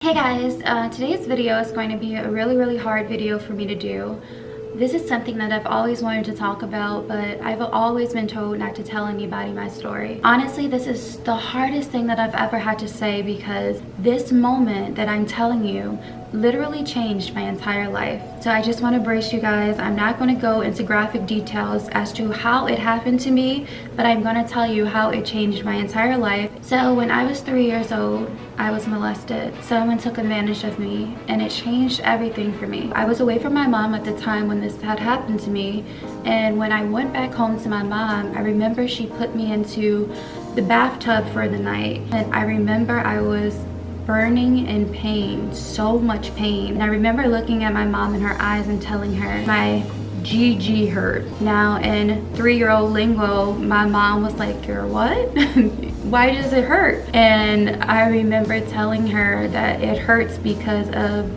Hey guys, today's video is going to be a really hard video for me to do. This is something that I've always wanted to talk about, but I've always been told not to tell anybody my story. Honestly, this is the hardest thing that I've ever had to say because this moment that I'm telling you literally changed my entire life. So I just want to brace you guys. I'm not going to go into graphic details as to how it happened to me, but I'm going to tell you how it changed my entire life. So when I was 3 years old, I was molested. Someone took advantage of me and it changed everything for me. I was away from my mom at the time when this had happened to me, and when I went back home to my mom, I remember she put me into the bathtub for the night, and I remember I was burning in pain, so much pain. And I remember looking at my mom in her eyes and telling her my GG hurt. Now in 3-year-old lingo, my mom was like, "Your what?" "Why does it hurt?" And I remember telling her that it hurts because of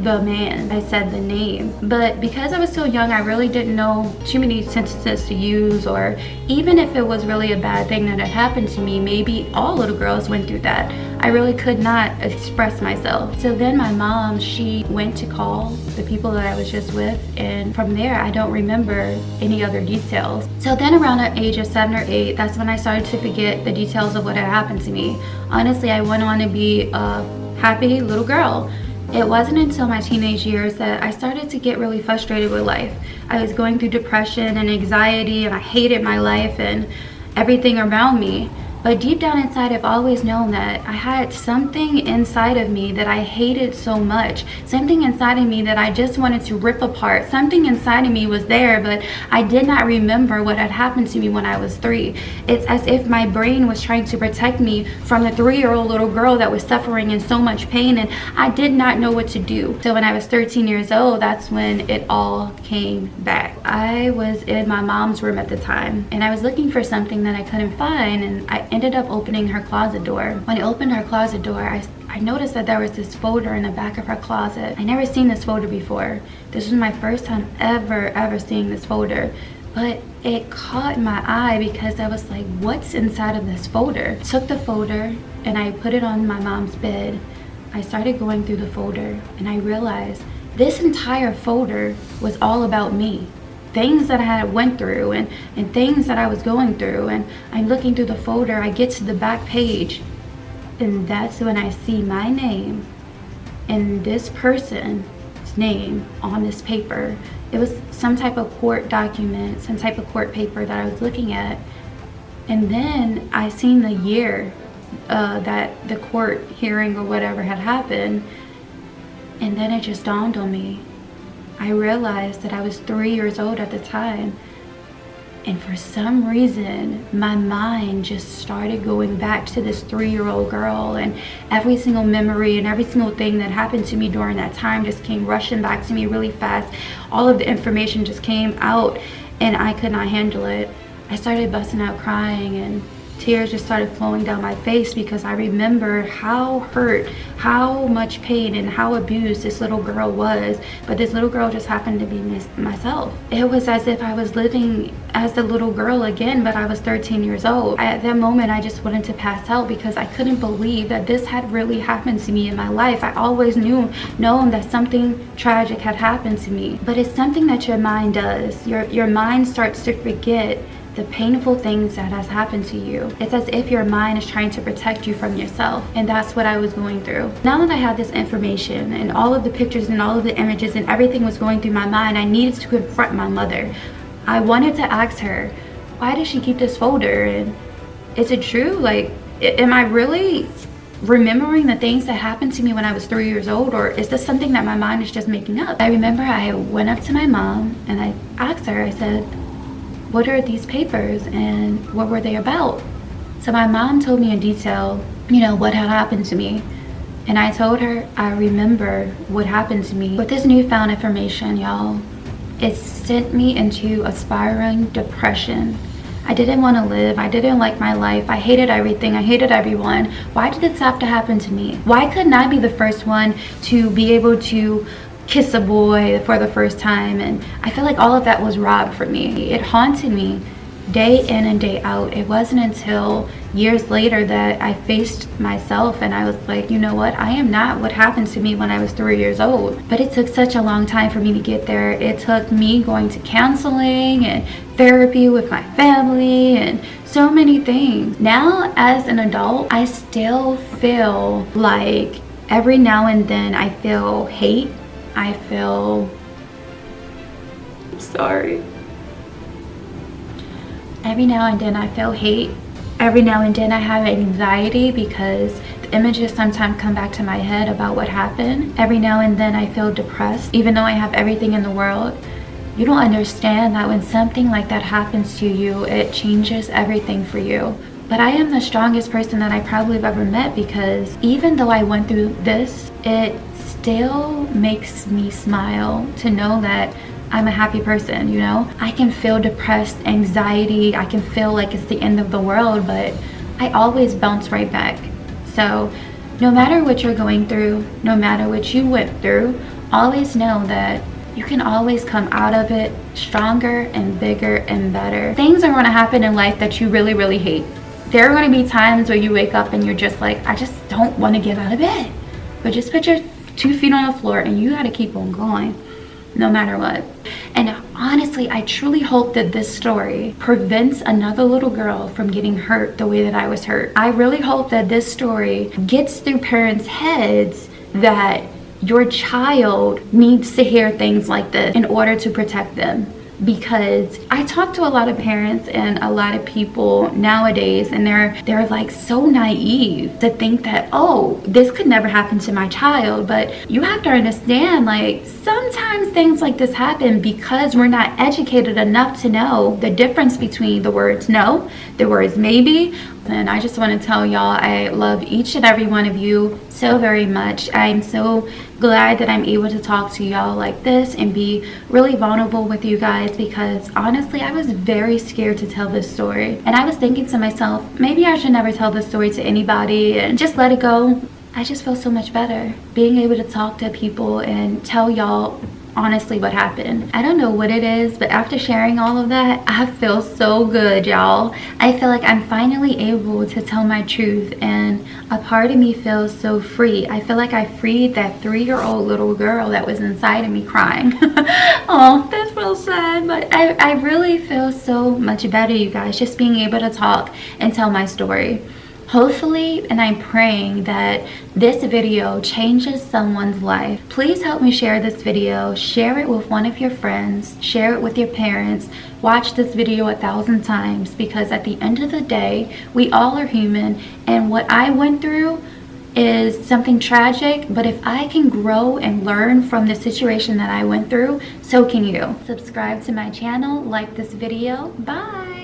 the man. I said the name, but because I was so young, I really didn't know too many sentences to use, or even if it was really a bad thing that had happened to me. Maybe all little girls went through that. I really could not express myself. So then my mom, she went to call the people that I was just with, and from there I don't remember any other details. So then around the age of 7 or 8, that's when I started to forget the details of what had happened to me. Honestly, I went on to be a happy little girl. It wasn't until my teenage years that I started to get really frustrated with life. I was going through depression and anxiety, and I hated my life and everything around me. But deep down inside, I've always known that I had something inside of me that I hated so much. Something inside of me that I just wanted to rip apart. Something inside of me was there, but I did not remember what had happened to me when I was 3. It's as if my brain was trying to protect me from the 3-year-old little girl that was suffering in so much pain, and I did not know what to do. So when I was 13 years old, that's when it all came back. I was in my mom's room at the time, and I was looking for something that I couldn't find, and I ended up opening her closet door. When I opened her closet door, I noticed that there was this folder in the back of her closet. I never seen this folder before. This was my first time ever seeing this folder. But it caught my eye because I was like, what's inside of this folder? I took the folder and I put it on my mom's bed. I started going through the folder and I realized this entire folder was all about me. Things that I had went through and things that I was going through. And I'm looking through the folder, I get to the back page, and that's when I see my name and this person's name on this paper. It was some type of court document, some type of court paper that I was looking at. And then I seen the year that the court hearing or whatever had happened. And then it just dawned on me. I realized that I was 3 years old at the time, and for some reason my mind just started going back to this 3-year-old girl, and every single memory and every single thing that happened to me during that time just came rushing back to me really fast. All of the information just came out and I could not handle it. I started busting out crying, and tears just started flowing down my face because I remembered how hurt, how much pain, and how abused this little girl was. But this little girl just happened to be myself. It was as if I was living as the little girl again, but I was 13 years old. At that moment, I just wanted to pass out because I couldn't believe that this had really happened to me in my life. I always known that something tragic had happened to me. But it's something that your mind does. Your mind starts to forget the painful things that has happened to you. It's as if your mind is trying to protect you from yourself, and that's what I was going through. Now that I had this information and all of the pictures and all of the images and everything was going through my mind, I needed to confront my mother. I wanted to ask her, why does she keep this folder, and is it true? Like, am I really remembering the things that happened to me when I was 3 years old, or is this something that my mind is just making up? I remember I went up to my mom and I asked her, I said, what are these papers and what were they about? So my mom told me in detail, what had happened to me. And I told her I remember what happened to me. With this newfound information, y'all, it sent me into a spiraling depression. I didn't want to live. I didn't like my life. I hated everything. I hated everyone. Why did this have to happen to me? Why couldn't I be the first one to be able to kiss a boy for the first time? And I feel like all of that was robbed from me. It haunted me day in and day out. It wasn't until years later that I faced myself and I was like, you know what, I am not what happened to me when I was 3 years old. But it took such a long time for me to get there. It took me going to counseling and therapy with my family and so many things. Now as an adult, I still feel like every now and then I feel hate. I feel sorry. Every now and then I feel hate. Every now and then I have anxiety because the images sometimes come back to my head about what happened. Every now and then I feel depressed, even though I have everything in the world. You don't understand that when something like that happens to you, it changes everything for you. But I am the strongest person that I probably have ever met, because even though I went through this, it still makes me smile to know that I'm a happy person, you know? I can feel depressed, anxiety, I can feel like it's the end of the world, but I always bounce right back. So no matter what you're going through, no matter what you went through, always know that you can always come out of it stronger and bigger and better. Things are gonna happen in life that you really, really hate. There are gonna be times where you wake up and you're just like, I just don't wanna get out of bed. But just put your 2 feet on the floor and you gotta keep on going, no matter what. And honestly, I truly hope that this story prevents another little girl from getting hurt the way that I was hurt. I really hope that this story gets through parents' heads that your child needs to hear things like this in order to protect them. Because I talk to a lot of parents and a lot of people nowadays, and they're like so naive to think that, oh, this could never happen to my child. But you have to understand, like, sometimes things like this happen because we're not educated enough to know the difference between the words no, the words maybe. And I just want to tell y'all, I love each and every one of you so very much. I'm so glad that I'm able to talk to y'all like this and be really vulnerable with you guys, because honestly, I was very scared to tell this story. And I was thinking to myself, maybe I should never tell this story to anybody and just let it go. I just feel so much better being able to talk to people and tell y'all honestly what happened. I don't know what it is, but after sharing all of that, I feel so good, y'all. I feel like I'm finally able to tell my truth, and a part of me feels so free. I feel like I freed that 3-year-old little girl that was inside of me crying. Oh, that's real sad, but I really feel so much better, you guys, just being able to talk and tell my story. Hopefully, and I'm praying that this video changes someone's life. Please help me share this video. Share it with one of your friends. Share it with your parents. Watch this video 1,000 times, because at the end of the day, we all are human, and what I went through is something tragic, but if I can grow and learn from the situation that I went through, so can you. Subscribe to my channel, like this video. Bye.